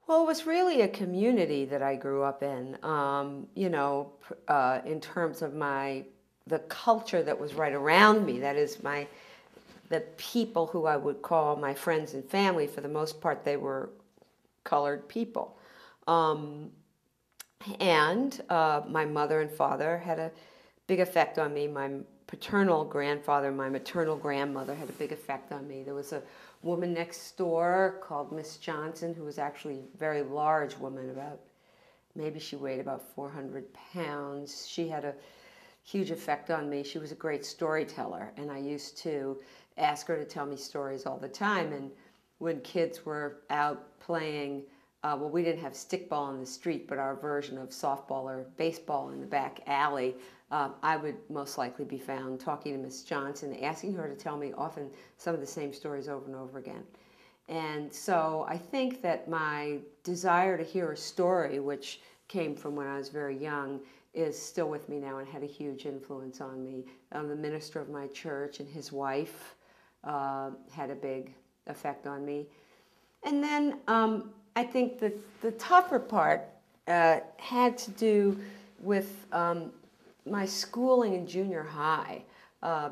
Well, it was really a community that I grew up in, in terms of the culture that was right around me. That is, the people who I would call my friends and family. For the most part, they were colored people. Um, and my mother and father had a big effect on me. My paternal grandfather, my maternal grandmother had a big effect on me. There was a woman next door called Miss Johnson, who was actually a very large woman, maybe she weighed about 400 pounds. She had a huge effect on me. She was a great storyteller, and I used to ask her to tell me stories all the time. And when kids were out playing, well, we didn't have stickball in the street, but our version of softball or baseball in the back alley, I would most likely be found talking to Miss Johnson, asking her to tell me often some of the same stories over and over again. And so I think that my desire to hear a story, which came from when I was very young, is still with me now and had a huge influence on me. The minister of my church and his wife had a big effect on me. And then I think that the tougher part had to do with my schooling in junior high,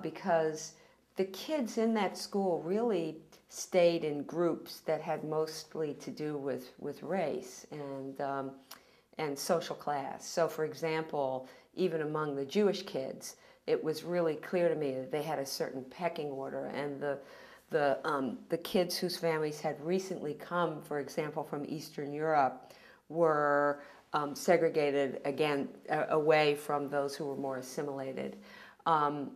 because the kids in that school really stayed in groups that had mostly to do with race and social class. So, for example, even among the Jewish kids, it was really clear to me that they had a certain pecking order, and the kids whose families had recently come, for example, from Eastern Europe, were segregated again away from those who were more assimilated. And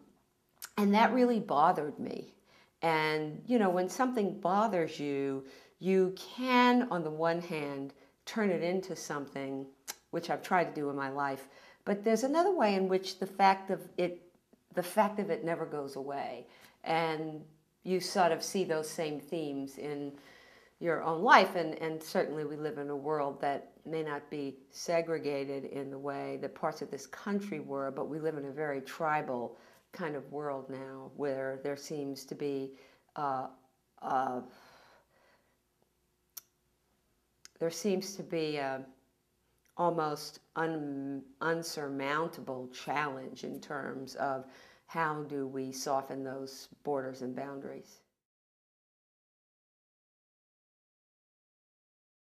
that really bothered me. And, when something bothers you, you can, on the one hand, turn it into something, which I've tried to do in my life. But there's another way in which the fact of it never goes away. And you sort of see those same themes in your own life. And certainly we live in a world that may not be segregated in the way that parts of this country were, but we live in a very tribal kind of world now, where there seems to be almost unsurmountable challenge in terms of how do we soften those borders and boundaries.